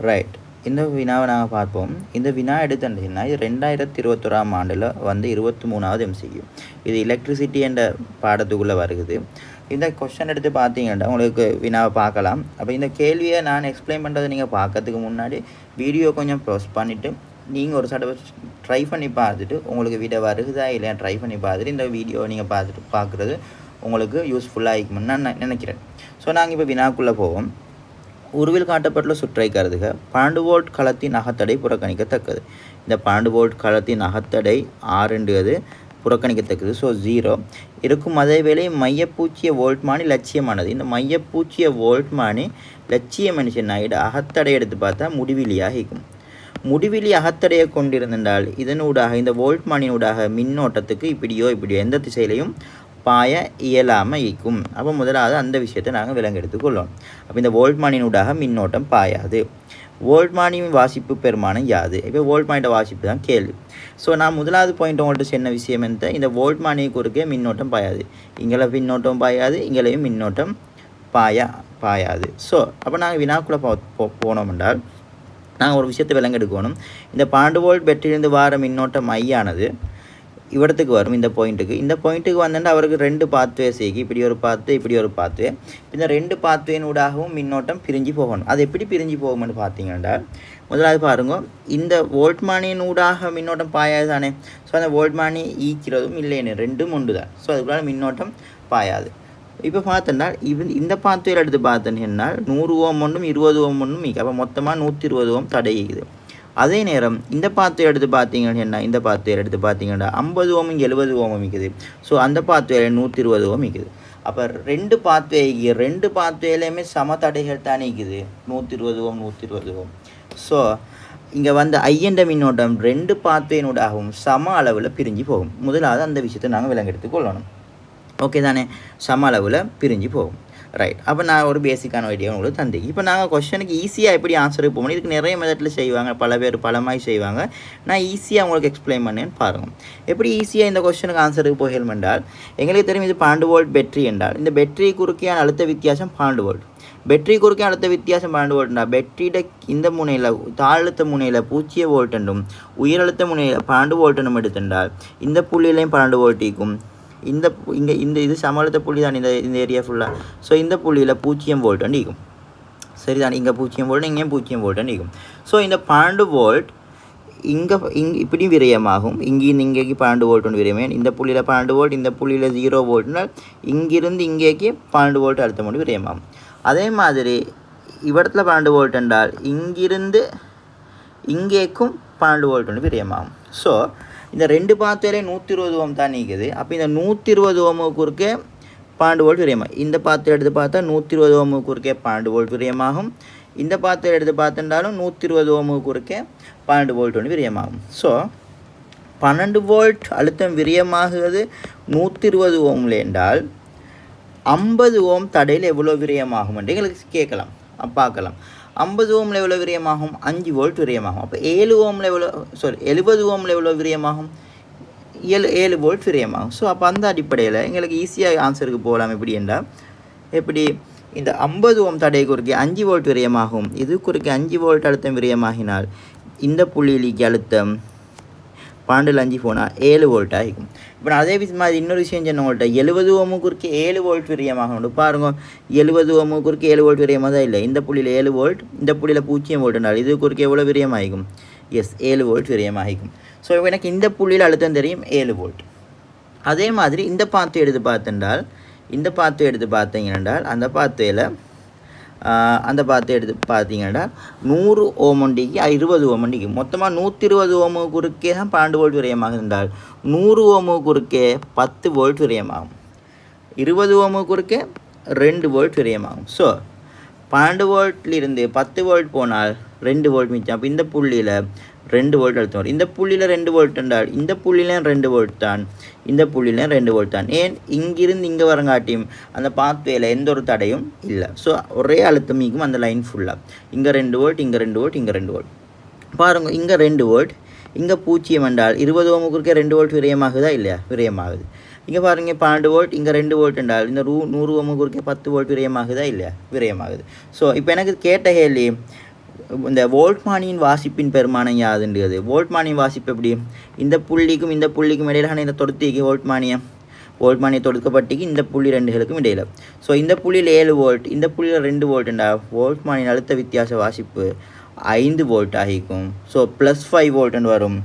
Right. இந்த வினாவை நாங்கள் பார்ப்போம். இந்த வினா எடுத்துட்டீங்கன்னா இது 2021ஆம் ஆண்டில் வந்து 23வது MCQ. இது எலக்ட்ரிசிட்டி என்ற பாடத்துக்குள்ளே வருகுது. இந்த கொஸ்டின் எடுத்து பார்த்தீங்கன்னா உங்களுக்கு வினாவை பார்க்கலாம். அப்போ இந்த கேள்வியை நான் எக்ஸ்பிளைன் பண்ணுறதை நீங்கள் பார்க்கறதுக்கு முன்னாடி வீடியோ கொஞ்சம் ப்ரோஸ் பண்ணிவிட்டு நீங்கள் ஒரு தடவை ட்ரை பண்ணி பார்த்துட்டு உங்களுக்கு விட வருகுதா இல்லையா ட்ரை பண்ணி பார்த்துட்டு இந்த வீடியோ நீங்கள் பார்க்குறது உங்களுக்கு யூஸ்ஃபுல்லாக இருக்கும்னு நான் நினைக்கிறேன். ஸோ நாங்கள் இப்போ வினாக்குள்ளே போவோம். உருவில் காட்டப்பட்டுள்ள சுற்றை கருதுக. 12 வோல்ட் களத்தின் அகத்தடை புறக்கணிக்கத்தக்கது. இந்த 12 வோல்ட் களத்தின் அகத்தடை R புறக்கணிக்கத்தக்கது. ஸோ 0 இருக்கும். அதேவேளை மையப்பூச்சிய வோல்ட்மானி லட்சியமானது. இந்த மையப்பூச்சிய வோல்ட்மானி லட்சியம் மனுஷனாயிட அகத்தடை எடுத்து பார்த்தா முடிவிலியாக இருக்கும். முடிவிலி அகத்தடையை கொண்டிருந்தால் இதனூடாக இந்த வோல்ட்மானினூடாக மின்னோட்டத்துக்கு இப்படியோ எந்த திசையிலையும் பாய இயலாமல் இருக்கும். அப்போ முதலாவது அந்த விஷயத்தை நாங்கள் விலங்கெடுத்துக்கொள்ளோம். அப்போ இந்த வோல்ட்மானினூடாக மின்னோட்டம் பாயாது. வோல்ட்மானியின் வாசிப்பு பெருமானம் யாது? இப்போ வோல்ட்மானியோட வாசிப்பு தான் கேள்வி. ஸோ நான் முதலாவது பாயிண்ட் உங்கள்கிட்ட சொன்ன விஷயம் என்ன, இந்த வோல்ட்மானி குறுக்கே மின்னோட்டம் பாயாது. இங்கே மின்னோட்டம் பாயாது, இங்கேயும் மின்னோட்டம் பாயாது. ஸோ அப்போ நாங்கள் வினாக்குள்ளே போனோம் என்றால் நாங்கள் ஒரு விஷயத்தை விலங்கெடுக்கணும். இந்த 12 வோல்ட் பேட்டரியிலிருந்து வார மின்னோட்டம் ஐயானது இவடத்துக்கு வரும். இந்த பாயிண்ட்டுக்கு வந்துட்டு அவருக்கு 2 பாத்வே செய்கி, இப்படி ஒரு பாத்வே. இந்த 2 பாத்வேனூடாகவும் மின்னோட்டம் பிரிஞ்சு போகணும். அது எப்படி பிரிஞ்சு போகும்னு பார்த்தீங்கன்னா முதலாவது பாருங்க, இந்த வோல்ட்மானினூடாக மின்னோட்டம் பாயாது தானே. ஸோ அந்த வோல்ட்மானி ஈக்கிறதும் இல்லைன்னு 2ம் ஒன்று தான். ஸோ அதுக்குள்ள மின்னோட்டம் பாயாது. இப்போ பார்த்தோன்னா இந்த பாத்வேல எடுத்து பார்த்தேன்னா 100 ஓம் ஒன்றும் 20 ஓம் ஒன்றும் ஈக்கு. அப்போ மொத்தமாக 120 ஓம் தடையுது. அதே நேரம் இந்த பாத்வே எடுத்து பார்த்தீங்கன்னா 50 ஓம் இங்கே 70 ஓம் இருக்குது. ஸோ அந்த பாத்வேல 120 ஓம் இருக்குது. அப்போ 2 பாத்வேலையுமே சம தடைகள் தானே இருக்குது, 120 ஓம். ஸோ இங்கே வந்து ஐயண்ட மின்னோட்டம் 2 பாத்வேனூடாகவும் சம அளவில் பிரிஞ்சு போகும். முதலாவது அந்த விஷயத்தை நாங்கள் விலங்கெடுத்து கொள்ளணும். ஓகே தானே, சம அளவில் பிரிஞ்சு போகும். ரைட். அப்போ நான் ஒரு பேசிக்கான ஐடியா உங்களுக்கு தந்தி. இப்போ நாங்கள் கொஸ்டனுக்கு ஈஸியாக எப்படி ஆன்சர் போகணும், இதுக்கு நிறைய மெத்தடில் செய்வாங்க, பல பேர் பலமாய் செய்வாங்க. நான் ஈஸியாக உங்களுக்கு எக்ஸ்பிளைன் பண்ணேன்னு பாருங்கள். எப்படி ஈஸியாக இந்த கொஸ்டனுக்கு ஆன்சருக்கு போகணும் என்றால், எங்களுக்கு தெரியும் இது 12 வோல்ட் பேட்டரி என்றால் இந்த பேட்டரி குறுக்கையான அழுத்த வித்தியாசம் 12 வோல்ட். பேட்டரி குறுக்கே அழுத்த வித்தியாசம் 12 வோல்ட்னா பேட்டரியோட இந்த முனையில் தாழ்த்த முனையில் 0 வோல்ட் என்றும் உயரழுத்த முனையில் 12 வோல்ட் என்றும் எடுத்துட்டால் இந்த புள்ளியிலையும் 12 வோல்ட் இருக்கும். இந்த இது சமழுத்த புள்ளி தான் இந்த ஏரியா ஃபுல்லாக. ஸோ இந்த புள்ளியில் 0 வோல்ட் அடிக்கும். சரிதான், இங்கே 0 வோல்ட், இங்கேயும் 0 வோல்ட் அடிக்கும். ஸோ இந்த 12 வோல்ட் இங்கே இப்படி விரயமாகும். இங்கேக்கு 12 வோல்ட் ஒன்று விரயமே. இந்த புள்ளியில் 12 வோல்ட், இந்த புள்ளியில் 0 வோல்ட்னால் இங்கிருந்து இங்கேக்கு 12 வோல்ட் அழுத்தம் கொண்டு விரயமாகும். அதே மாதிரி இவடத்தில் 12 வோல்ட் என்றால் இங்கிருந்து இங்கேக்கும் 12 வோல்ட் ஒன்று விரயமாகும். ஸோ இந்த 2 பாத்வேலே 120 ஓம் தான் நீக்குது. அப்போ இந்த 120 ஓமுக்கு குறுக்கே 12 வோல்ட் விரயமாகும். இந்த பாத்வேல் எடுத்து பார்த்தா 120 ஓமுக்கு குறுக்கே 12 வோல்ட் விரயமாகும். இந்த பாத்வேல் எடுத்து பார்த்துட்டாலும் 120 ஓமுக்கு குறுக்கே 12 வோல்ட் ஒன்று விரயமாகும். ஸோ 12 வோல்ட் அழுத்தம் விரயமாகுது 120 ஓமில் என்றால் 50 ஓம் தடையில் எவ்வளோ விரயமாகும் என்று எங்களுக்கு கேட்கலாம், பார்க்கலாம். 50 ஓமில் எவ்வளோ விரயமாகும், 5 வோல்ட் விரயமாகும். அப்போ 70 ஓமில் எவ்வளோ விரயமாகும், 7 வோல்ட் விரயமாகும். ஸோ அப்போ அந்த அடிப்படையில் எங்களுக்கு ஈஸியாக ஆன்சருக்கு போகலாம். எப்படி என்றால், எப்படி இந்த 50 ஓம் தடை குறுக்கே 5 வோல்ட் விரயமாகும், இது குறுக்கே 5 வோல்ட் அழுத்தம் விரயமாகினால் இந்த புள்ளியிலிக்கு அழுத்தம் 12 போனால் 7 வோல்ட் ஆகிக்கும். இப்போ நான் அதே மாதிரி இன்னொரு விஷயம் சொன்னவங்கள்ட்ட 70 ஓமுக்கு குறுக்கே 7 வோல்ட் விரயமாகும். பாருங்க, 70 ஓமுக்கு குறுக்கே 7 வோல்ட் விரயமாக தான் இல்லை. இந்த புள்ளியில் 7 வோல்ட், இந்த புள்ளியில் 0 வோல்ட்னால் இது குறுக்கே எவ்வளோ விரயமாகிக்கும், 7 வோல்ட் விரயமாகிக்கும். ஸோ எனக்கு இந்த புள்ளியில் அழுத்தம் தெரியும் 7 வோல்ட். அதே மாதிரி இந்த பாத்து எடுத்து பார்த்தென்றால் அந்த பாத்து எடுத்து பார்த்தீங்கன்னா 100 ஓம் ஒண்டிக்கு 20 ஓம் ஒண்டிக்கு மொத்தமாக 120 ஓமு குறுக்கே தான் 12 வோல்ட் விரயமாகும் என்றால் 100 ஓமு குறுக்கே 10 வோல்ட் விரயமாகும். 20 ஓமு குறுக்கே 2 வோல்ட் விரயமாகும். ஸோ 12 வோல்ட்லிருந்து 10 வோல்ட் போனால் 2 வோல்ட் மிச்சம். அப்போ இந்த புள்ளியில் 2 வோல்ட் அழுத்தம் வரும். இந்த புள்ளியில் 2 வோல்ட் என்றால் இந்த புள்ளியிலையும் 2 வோல்ட் தான், இந்த புள்ளியிலையும் 2 வோல்ட் தான். ஏன் இங்கிருந்து இங்கே வரங்காட்டியும் அந்த பாத்வேல எந்த ஒரு தடையும் இல்லை. ஸோ ஒரே அழுத்தம் இருக்கும் அந்த லைன் ஃபுல்லாக. இங்கே 2 வோல்ட், இங்கே 2 வோல்ட், இங்கே 2 வோல்ட். பாருங்கள், இங்கே 2 வோல்ட், இங்கே 0 என்றால் 20 ஓமுக்கு இருக்க 2 வோல்ட் விரயமாகுதா இல்லையா? விரயமாகுது. இங்கே பாருங்கள் 12 வோல்ட், இங்கே 2 வோல்ட் என்றால் இந்த 100 ஓமுக்கு இருக்க 10 வோல்ட் விரயமாகுதா இல்லையா? விரயமாகுது. ஸோ இப்போ எனக்கு கேட்ட கேள்வி இந்த வோல்ட்மானியின் வாசிப்பின் பெருமானம் யாதுன்றது. வோல்ட்மானியின் வாசிப்பு எப்படி? இந்த புள்ளிக்கும் இடையிலான இந்த தொடுத்திக்கு வோல்ட்மானியை தொடுக்கப்பட்டிக்கு இந்த புள்ளி ரெண்டுகளுக்கும் இடையில். ஸோ இந்த புள்ளியில் 7 வோல்ட், இந்த புள்ளியில் 2 வோல்ட்டுண்டா வோல்ட்மானின் அழுத்த வித்தியாச வாசிப்பு 5 வோல்ட் ஆகிக்கும். ஸோ +5 வோல்ட்டுன்னு வரும்.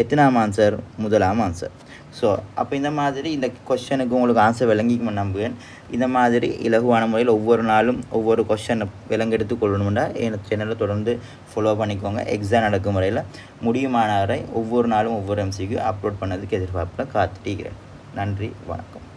எத்தனாம் ஆன்சர்? முதலாம் ஆன்சர். ஸோ அப்போ இந்த மாதிரி இந்த கொஷனுக்கு உங்களுக்கு ஆன்சர் விளங்கிக்குமே நம்புவேன். இந்த மாதிரி இலகுவான முறையில் ஒவ்வொரு நாளும் ஒவ்வொரு கொஷனை விளங்கெடுத்து கொள்ளணும்னா என் சேனலை தொடர்ந்து ஃபாலோ பண்ணிக்கோங்க. எக்ஸாம் நடக்கும் முறையில் முடியுமான வரை ஒவ்வொரு நாளும் ஒவ்வொரு எம்சிக்கு அப்லோட் பண்ணதுக்கு எதிர்பார்ப்பில் காத்துட்டிருக்கிறேன். நன்றி, வணக்கம்.